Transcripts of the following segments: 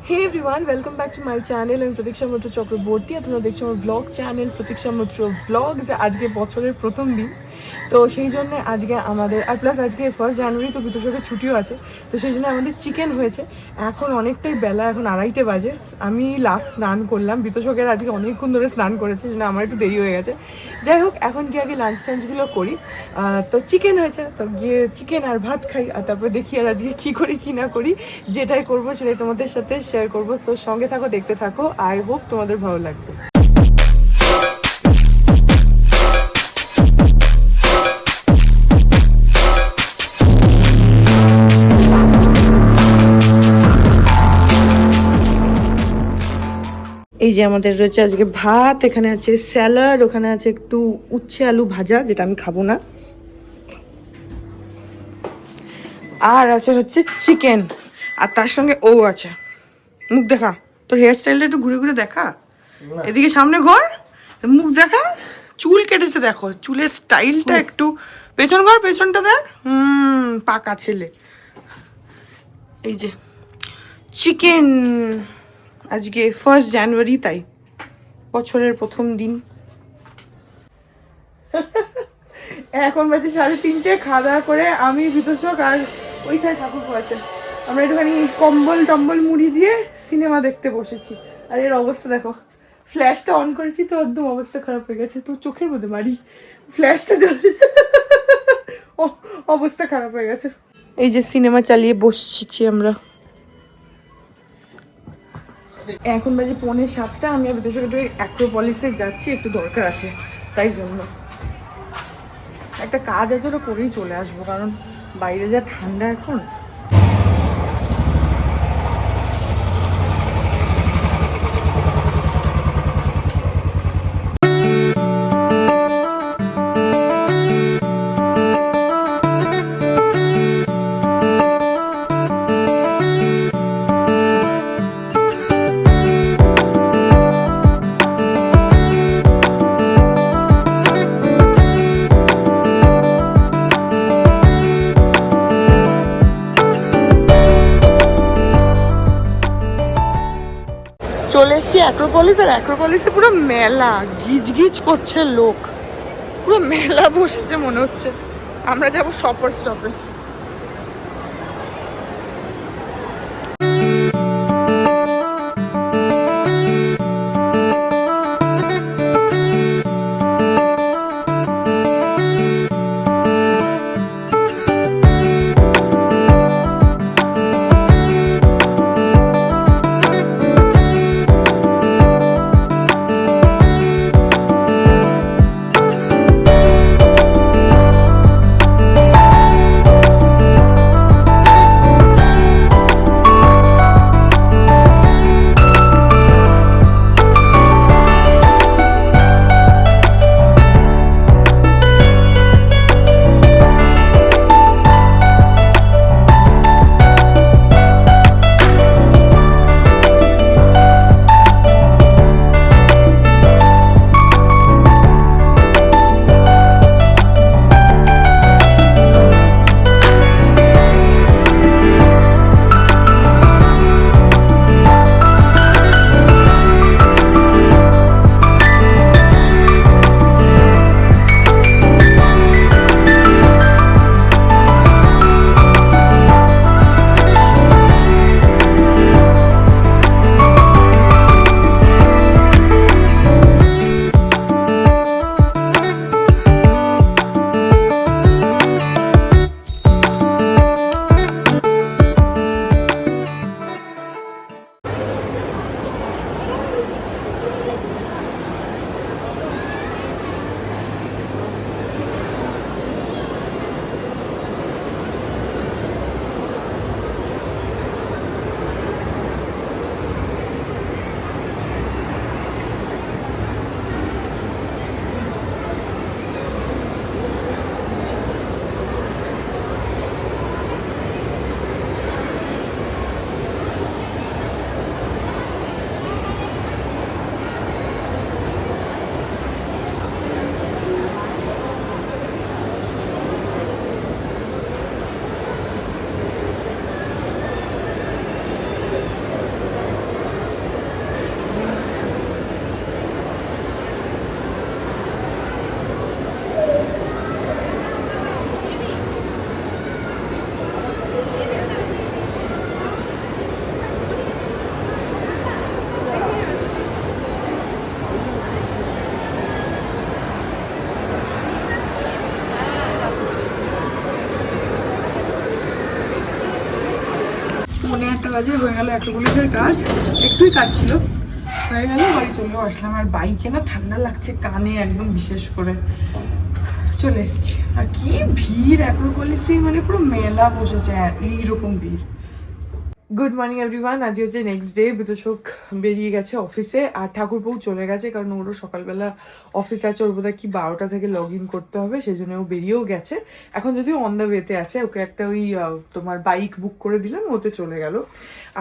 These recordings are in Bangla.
Hey everyone, welcome back to my channel and Pratiksha Mitra Chakraborty আর তোমরা দেখছো আমার ব্লগ চ্যানেল প্রতীক্ষা মিত্র ব্লগস। আজকে বছরের প্রথম দিন, তো সেই জন্য আজকে আমাদের আর প্লাস আজকে 1 জানুয়ারি, তো বিতোষকের ছুটিও আছে, তো সেই জন্য আমাদের চিকেন হয়েছে। এখন অনেকটাই বেলা, এখন 2:30 বাজে। আমি লাস্ট স্নান করলাম, বিতোষকের আজকে অনেকক্ষণ ধরে স্নান করেছে, সেই জন্য আমার একটু দেরি হয়ে গেছে। যাই হোক, এখন কি আগে লাঞ্চ টাঞ্চগুলো করি। তো চিকেন হয়েছে, তো গিয়ে চিকেন আর ভাত খাই, আর তারপর দেখি আর আজকে কী করি কী না করি। যেটাই করবো সেটাই তোমাদের সাথে শেয়ার করবো। তো সঙ্গে থাকো, দেখতে থাকো। আই হোপ তোমাদের ভালো লাগবে। এই যে আমাদের রয়েছে আজকে ভাত, এখানে আছে স্যালাড, ওখানে আছে একটু উচ্ছে আলু ভাজা, যেটা আমি খাবো না, আর আছে হচ্ছে চিকেন, আর তার সঙ্গে ও আছে। মুখ দেখা, তোর হেয়ার স্টাইলটা একটু ঘুরে ঘুরে দেখা, এদিকে সামনে ঘর, মুখ দেখা, চুল কেটেছে দেখো, চুলের স্টাইলটা একটু পেছন ঘর, পেছনটা দেখ, পাকা ছেলে। এই যে চিকেন, আজকে 1 জানুয়ারি, তাই বছরের প্রথম দিন। এখন বাজে 3:30, খাওয়া দাওয়া করে আমি বিতোষক আর ওইখানে ঠাকুর আছে, আমরা একটুখানি কম্বল টম্বল মুড়ি দিয়ে সিনেমা দেখতে বসেছি। আর এর অবস্থা দেখো, ফ্ল্যাশটা অন করেছি তো একদম অবস্থা খারাপ হয়ে গেছে, তো চোখের মধ্যে মারি ফ্ল্যাশটা জ্বলে, অবস্থা খারাপ হয়ে গেছে। এই যে সিনেমা চালিয়ে বসছি আমরা। এখন বাজে 6:45, আমি আর বিতোষক একটু অ্যাক্রোপলিসে যাচ্ছি, একটু দরকার আছে, তাই জন্য একটা কাজ আছে, ওটা করেই চলে আসবো, কারণ বাইরে যা ঠান্ডা এখন। চলে এসছি অ্যাক্রোপলিস, আর অ্যাক্রোপলিসে পুরো মেলা, গিজ গিজ করছে লোক, পুরো মেলা বসেছে মনে হচ্ছে। আমরা যাবো শপার স্টপে। কাজে হয়ে গেল, অ্যাক্রোপলিসের কাজ একটুই কাজ ছিল, হয়ে গেল, বাড়ি চলেও আসলাম। আর বাইকে না ঠান্ডা লাগছে কানে একদম, বিশেষ করে চলে এসেছি। আর কি ভিড় অ্যাক্রোপলিসে, মানে পুরো মেলা বসেছে, এইরকম ভিড়। গুড মর্নিং এভরিওয়ান, আজ হচ্ছে নেক্সট ডে। বিতোষক বেরিয়ে গেছে অফিসে, আর ঠাকুরপো চলে গেছে, কারণ ওরও সকালবেলা অফিস আছে, ওর বোধহয় কি 12টা থেকে লগ ইন করতে হবে, সেই জন্য ও বেরিয়েও গেছে। এখন যদিও অন দ্য ওয়েতে আছে, ওকে একটা ওই তোমার বাইক বুক করে দিলাম, ওতে চলে গেল।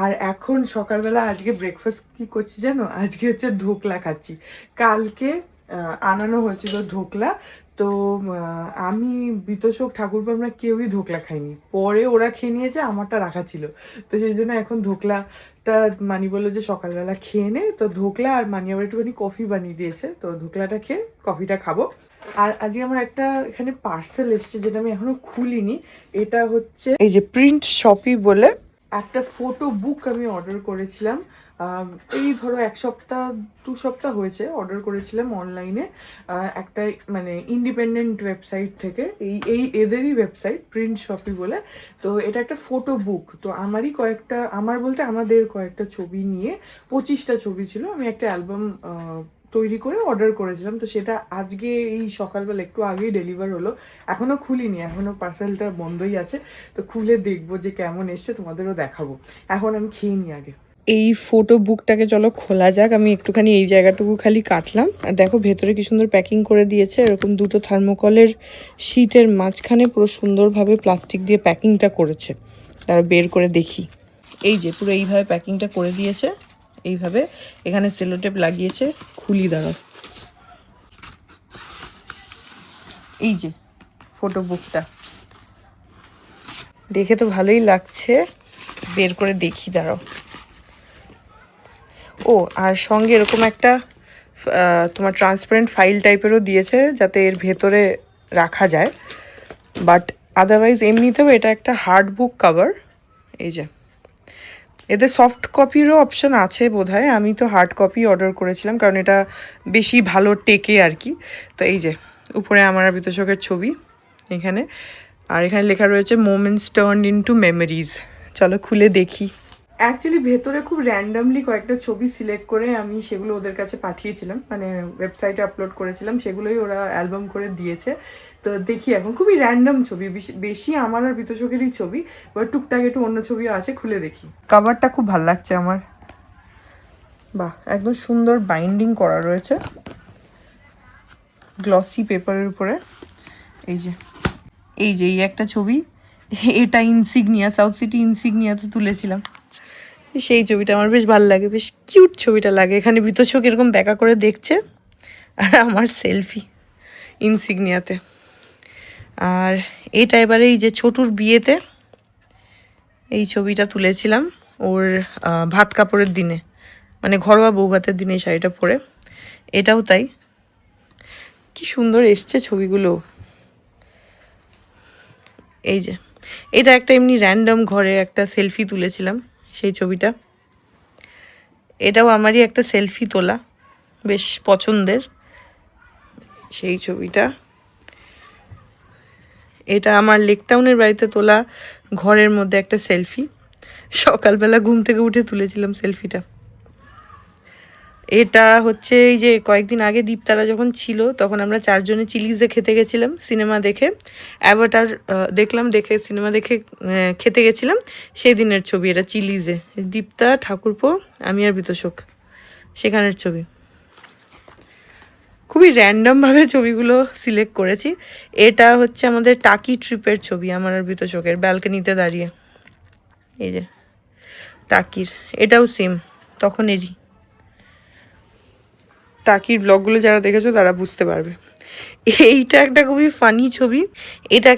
আর এখন সকালবেলা আজকে ব্রেকফাস্ট কি করছি জানো? আজকে হচ্ছে ধোকলা খাচ্ছি। কালকে আনানো হয়েছিল ধোকলা, তো আমি, বিতোষক, ঠাকুরপো আমরা কেউই ধোকলা খাইনি, পরে ওরা খেয়ে নিয়েছে, আমারটা রাখা ছিল। তো সেই জন্য এখন ধোকলাটা মানি বললো যে সকালবেলা খেয়ে নে, তো ধোকলা আর মানি আবার একটুখানি কফি বানিয়ে দিয়েছে, তো ধোকলাটা খেয়ে কফিটা খাবো। আর আজকে আমার একটা এখানে পার্সেল এসছে, যেটা আমি এখনো খুলিনি। এটা হচ্ছে এই যে প্রিন্ট শপি বলে একটা ফটো বুক আমি অর্ডার করেছিলাম। এই ধরো 1-2 সপ্তাহ হয়েছে অর্ডার করেছিলাম অনলাইনে, একটা মানে ইন্ডিপেন্ডেন্ট ওয়েবসাইট থেকে, এদেরই ওয়েবসাইট প্রিন্ট শপি বলে। তো এটা একটা ফটো বুক, তো আমাদের কয়েকটা ছবি নিয়ে 25টা ছবি ছিল, আমি একটা অ্যালবাম তৈরি করে অর্ডার করেছিলাম। তো সেটা আজকে এই সকালবেলা একটু আগেই ডেলিভার হলো, এখনো খুলিনি, এখনো পার্সেলটা বন্ধই আছে। তো খুলে দেখবো যে কেমন এসছে, তোমাদেরও দেখাবো। এখন আমি খেয়ে নিই আগে। এই ফটো বুকটাকে চলো খোলা যাক। আমি একটুখানি এই জায়গাটুকু খালি কাটলাম, আর দেখো ভেতরে কি সুন্দর প্যাকিং করে দিয়েছে। এরকম দুটো থার্মোকলের শিটের মাঝখানে পুরো সুন্দরভাবে প্লাস্টিক দিয়ে প্যাকিংটা করেছে। তারা বের করে দেখি, এই যে পুরো এইভাবে প্যাকিংটা করে দিয়েছে, এইভাবে এখানে সেলোটেপ লাগিয়েছে। খুলি দাঁড়াও, এই যে ফটো বুকটা দেখে তো ভালোই লাগছে, বের করে দেখি দাঁড়াও। ও, আর সঙ্গে এরকম একটা তোমার ট্রান্সপারেন্ট ফাইল টাইপেরও দিয়েছে, যাতে এর ভেতরে রাখা যায়। বাট আদারওয়াইজ এমনিতেও এটা একটা হার্ড বুক কভার। এই যে এতে সফট কপিরও অপশন আছে বোধহয়, আমি তো হার্ড কপি অর্ডার করেছিলাম, কারণ এটা বেশি ভালো টেকে আর কি। তো এই যে উপরে আমার বিতোষকের ছবি এখানে, আর এখানে লেখা রয়েছে মোমেন্টস টার্নড ইনটু মেমোরিজ। চলো খুলে দেখি। অ্যাকচুয়ালি ভেতরে খুব র্যান্ডামলি কয়েকটা ছবি সিলেক্ট করে আমি সেগুলো ওদের কাছে পাঠিয়েছিলাম, মানে ওয়েবসাইটে আপলোড করেছিলাম, সেগুলোই ওরা অ্যালবাম করে দিয়েছে। তো দেখি, এখন খুবই র্যান্ডাম ছবি, বেশি আমার আর বিতোষকেরই ছবি, এবার টুকটাক একটু অন্য ছবিও আছে, খুলে দেখি। কভারটা খুব ভালো লাগছে আমার, বাহ, একদম সুন্দর বাইন্ডিং করা রয়েছে গ্লসি পেপারের উপরে। এই যে এই একটা ছবি, এটা ইনসিগনিয়া, সাউথ সিটি ইনসিগনিয়াতে তুলেছিলাম। সেই ছবিটা আমার বেশ ভালো লাগে, বেশ কিউট ছবিটা লাগে। এখানে বিতোষক এরকম ব্যাকা করে দেখছে, আর আমার সেলফি ইনসিগনিয়াতে। আর এটা এবারে এই যে ছোটুর বিয়েতে এই ছবিটা তুলেছিলাম, ওর ভাত কাপড়ের দিনে, মানে ঘরোয়া বউ ভাতের দিনে এই শাড়িটা পরে। এটাও তাই, কি সুন্দর এসছে ছবিগুলো। এই যে এটা একটা এমনি র্যান্ডম ঘরে একটা সেলফি তুলেছিলাম, সেই ছবিটা। এটাও আমারই একটা সেলফি তোলা, বেশ পছন্দের সেই ছবিটা। এটা আমার লেকটাউনের বাড়িতে তোলা ঘরের মধ্যে একটা সেলফি, সকালবেলা ঘুম থেকে উঠে তুলেছিলাম সেলফিটা। এটা হচ্ছে এই যে কয়েকদিন আগে দীপতারা যখন ছিল, তখন আমরা 4 জনে চিলিজে খেতে গেছিলাম সিনেমা দেখে, অ্যাভাটার দেখলাম, দেখে সিনেমা দেখে খেতে গেছিলাম, সেই দিনের ছবি এটা, চিলিজে। দীপ্তা, ঠাকুরপো, আমি আর বিতোষক, সেখানের ছবি। খুবই র্যান্ডমভাবে ছবিগুলো সিলেক্ট করেছি। এটা হচ্ছে আমাদের টাকি ট্রিপের ছবি, আমার আর বিতোষকের, ব্যালকনিতে দাঁড়িয়ে। এই যে টাকির, এটাও সেম তখনেরই। টাকির ব্লগগুলো যারা দেখেছো তারা বুঝতে পারবে। এইটা একটা খুবই ফানি ছবি। এটা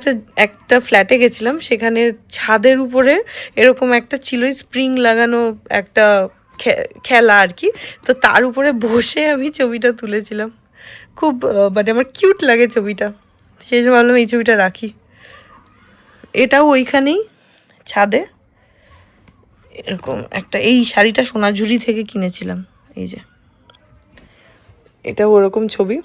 একটা ফ্ল্যাটে গেছিলাম, সেখানে ছাদের উপরে এরকম একটা ছিল স্প্রিং লাগানো একটা খেলা আর কি, তো তার উপরে বসে আমি ছবিটা তুলেছিলাম। খুব মানে আমার কিউট লাগে ছবিটা, সেই জন্য ভাবলাম এই ছবিটা রাখি। এটাও ওইখানেই ছাদে এরকম একটা, এই শাড়িটা সোনাঝুরি থেকে কিনেছিলাম। এই যে এটাও ওরকম ছবি,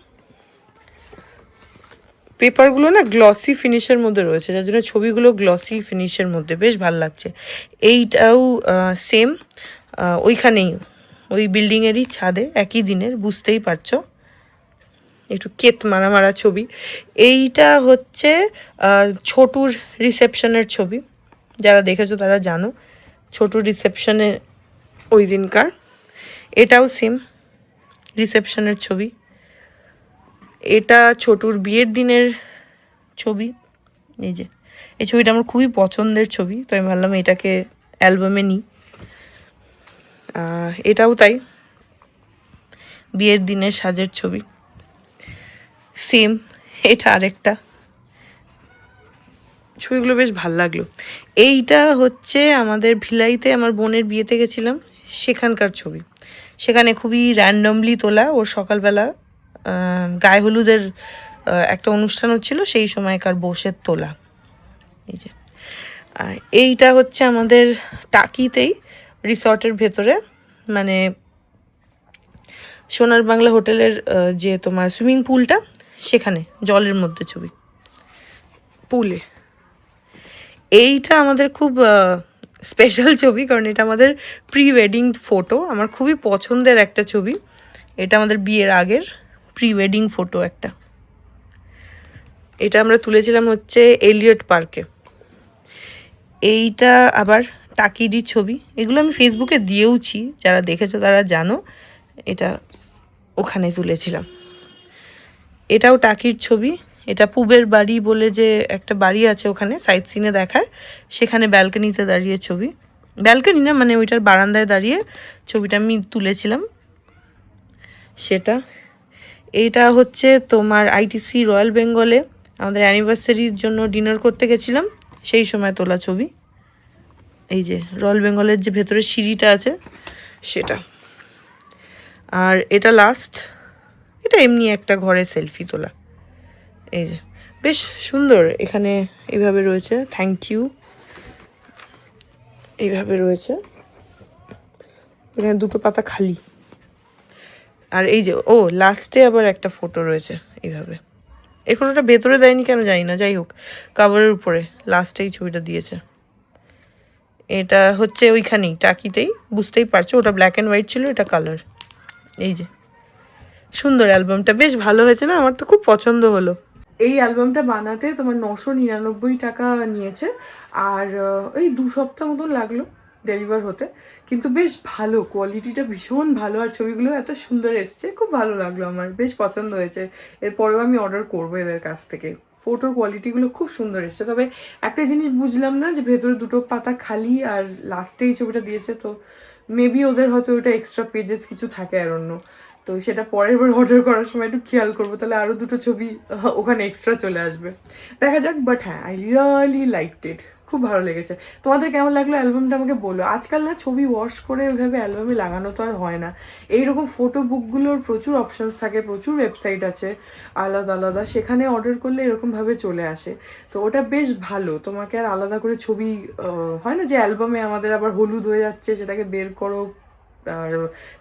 পেপারগুলো না গ্লসি ফিনিশের মধ্যে রয়েছে, যার জন্য ছবিগুলো গ্লসি ফিনিশের মধ্যে বেশ ভালো লাগছে। এইটাও সেম, ওইখানেই ওই বিল্ডিংয়েরই ছাদে একই দিনের, বুঝতেই পারছো একটু কেত মারা মারা ছবি। এইটা হচ্ছে ছোটুর রিসেপশনের ছবি, যারা দেখেছো তারা জানো ছোটুর রিসেপশনে ওই দিনকার। এটাও সেম রিসেপশনের ছবি। এটা ছোটুর বিয়ের দিনের ছবি। এই যে এই ছবিটা আমার খুবই পছন্দের ছবি, তো আমি ভাবলাম এটাকে অ্যালবামে নিই। এটাও তাই, বিয়ের দিনের সাজের ছবি সেম। এটা আরেকটা, ছবিগুলো বেশ ভাল লাগলো। এইটা হচ্ছে আমাদের ভিলাইতে আমার বোনের বিয়েতে গেছিলাম সেখানকার ছবি। সেখানে খুবই র্যান্ডমলি তোলা, ওর সকালবেলা গায়ে হলুদের একটা অনুষ্ঠান হচ্ছিল, সেই সময়কার বসের তোলা। এই যে এইটা হচ্ছে আমাদের টাকিতেই রিসর্টের ভেতরে, মানে সোনার বাংলা হোটেলের যে তোমার সুইমিং পুলটা, সেখানে জলের মধ্যে ছবি, পুলে। এইটা আমাদের খুব স্পেশাল ছবি, কারণ এটা আমাদের প্রি ওয়েডিং ফটো। আমার খুবই পছন্দের একটা ছবি এটা, আমাদের বিয়ের আগের প্রি ওয়েডিং ফটো একটা। এটা আমরা তুলেছিলাম হচ্ছে এলিয়ট পার্কে। এইটা আবার টাকিরই ছবি, এগুলো আমি ফেসবুকে দিয়েওছি, যারা দেখেছো তারা জানো এটা ওখানে তুলেছিলাম। এটাও টাকির ছবি। এটা পুবের বাড়ি বলে যে একটা বাড়ি আছে ওখানে, সাইট সিনে দেখায়, সেখানে ব্যালকনিতে দাঁড়িয়ে ছবি, ব্যালকনি না মানে ওইটার বারান্দায় দাঁড়িয়ে ছবিটা আমি তুলেছিলাম সেটা। এইটা হচ্ছে তোমার আইটিসি রয়্যাল বেঙ্গলে আমাদের অ্যানিভার্সারির জন্য ডিনার করতে গেছিলাম, সেই সময় তোলা ছবি। এই যে রয়্যাল বেঙ্গলের যে ভেতরে সিঁড়িটা আছে সেটা। আর এটা লাস্ট, এটা এমনি একটা ঘরে সেলফি তোলা। এই যে বেশ সুন্দর, এখানে এইভাবে রয়েছে থ্যাংক ইউ, এইভাবে রয়েছে, এখানে দুটো পাতা খালি। আর এই যে ও লাস্টে আবার একটা ফটো রয়েছে এইভাবে। এই ফটোটা ভেতরে দেয়নি কেন জানি না, যাই হোক কাভারের উপরে লাস্টে এই ছবিটা দিয়েছে। এটা হচ্ছে ওইখানেই টাকিতেই, বুঝতেই পারছো ওটা ব্ল্যাক অ্যান্ড হোয়াইট ছিল, এটা কালার। এই যে সুন্দর, অ্যালবামটা বেশ ভালো হয়েছে না, আমার তো খুব পছন্দ হলো। এই অ্যালবামটা বানাতে তোমার 999 টাকা নিয়েছে, আর ওই 2 সপ্তাহ মতন লাগলো ডেলিভার হতে, কিন্তু বেশ ভালো, কোয়ালিটিটা ভীষণ ভালো, আর ছবিগুলো এত সুন্দর এসছে, খুব ভালো লাগলো আমার, বেশ পছন্দ হয়েছে। এরপরেও আমি অর্ডার করবো এদের কাছ থেকে, ফটোর কোয়ালিটিগুলো খুব সুন্দর এসছে। তবে একটা জিনিস বুঝলাম না, যে ভেতরে দুটো পাতা খালি আর লাস্টে এই ছবিটা দিয়েছে, তো মেবি ওদের হয়তো ওটা এক্সট্রা পেজেস কিছু থাকে আর অন্য, তো সেটা পরের বার অর্ডার করার সময় একটু খেয়াল করবো, তাহলে আরও দুটো ছবি ওখানে এক্সট্রা চলে আসবে, দেখা যাক। বাট হ্যাঁ, আই রিয়েলি লাইকড ইট, খুব ভালো লেগেছে। তোমাদের কেমন লাগলো অ্যালবামটা আমাকে বলো। আজকাল না ছবি ওয়াশ করে ওইভাবে অ্যালবামে লাগানো তো আর হয় না। এইরকম ফটো বুকগুলোর প্রচুর অপশানস থাকে, প্রচুর ওয়েবসাইট আছে আলাদা আলাদা, সেখানে অর্ডার করলে এরকমভাবে চলে আসে, তো ওটা বেশ ভালো। তোমাকে আর আলাদা করে ছবি হয় না যে অ্যালবামে আমাদের আবার হলুদ হয়ে যাচ্ছে, সেটাকে বের করো আর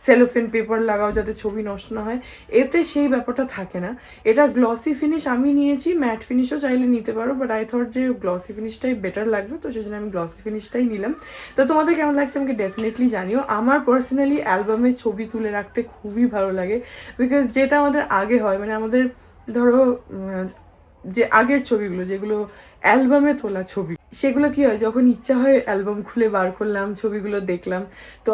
সেলোফেন পেপার লাগাও যাতে ছবি নষ্ট না হয়, এতে সেই ব্যাপারটা থাকে না। এটা গ্লসি ফিনিশ আমি নিয়েছি, ম্যাট ফিনিশও চাইলে নিতে পারো, বাট আই থট যে গ্লসি ফিনিশটাই বেটার লাগবে, তো সেই জন্য আমি গ্লসি ফিনিশটাই নিলাম। তো তোমাদের কেমন লাগছে আমাকে ডেফিনেটলি জানিও। আমার পার্সোনালি অ্যালবামে ছবি তুলে রাখতে খুবই ভালো লাগে, বিকজ যেটা আমাদের আগে হয়, মানে আমাদের ধরো যে আগের ছবিগুলো যেগুলো অ্যালবামে তোলা ছবি, সেগুলো কি হয়, যখন ইচ্ছা হয় অ্যালবাম খুলে বার করলাম, ছবিগুলো দেখলাম। তো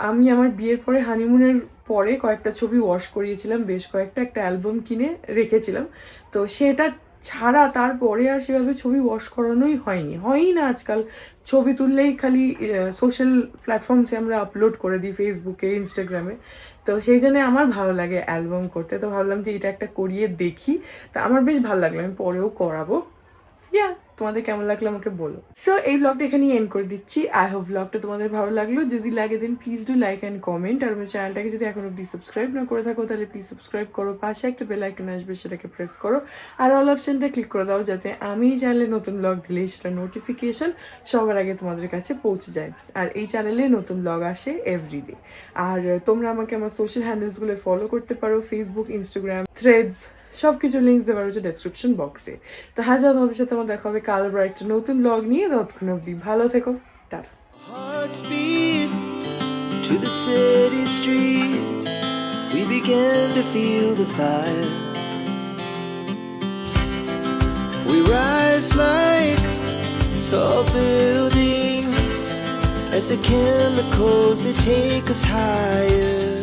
আমি আমার বিয়ের পরে হানিমুনের পরে কয়েকটা ছবি ওয়াশ করিয়েছিলাম, বেশ কয়েকটা, একটা অ্যালবাম কিনে রেখেছিলাম, তো সেটা ছাড়া তারপরে আর সেভাবে ছবি ওয়াশ করানোই হয়ই না আজকাল। ছবি তুললেই খালি সোশ্যাল প্ল্যাটফর্মসে আমরা আপলোড করে দিই, ফেসবুকে, ইনস্টাগ্রামে, তো সেই জন্য আমার ভালো লাগে অ্যালবাম করতে। তো ভাবলাম যে এটা একটা করিয়ে দেখি, তা আমার বেশ ভালো লাগলো, আমি পরেও করাবো। ইয়া, তোমাদের কেমন লাগলো আমাকে বলো। সো এই ব্লগটা এখানেই এন্ড করে দিচ্ছি। আই হোপ ব্লগটা তোমাদের ভালো লাগলো, যদি লাগে then please do like and comment, আর আমার চ্যানেলটাকে যদি এখন অব্দি সাবস্ক্রাইব না করে থাকো তাহলে প্লিজ সাবস্ক্রাইব করো, পাশে একটা বেল আইকন আসবে সেটাকে প্রেস করো, আর অল অপশনটা ক্লিক করে দাও, যাতে আমি এই চ্যানেলে নতুন ব্লগ দিলেই সেটা নোটিফিকেশন সবার আগে তোমাদের কাছে পৌঁছে যায়। আর এই চ্যানেলে নতুন ব্লগ আসে এভরিডে। আর তোমরা আমাকে আমার সোশ্যাল হ্যান্ডেলসগুলো ফলো করতে পারো, ফেসবুক, ইনস্টাগ্রাম, থ্রেডস, সব কিছু লিঙ্কস দেওয়া রয়েছে ডেসক্রিপশন বক্সে। তো হাজার তোমাদের সাথে আমার দেখা হবে কাল আবার একটা নতুন ব্লগ নিয়ে। ততক্ষণ অবধি ভালো থেকো, tata. Hearts beat to the city streets. We began to feel the fire. We rise like tall buildings as the chemicals they take us higher.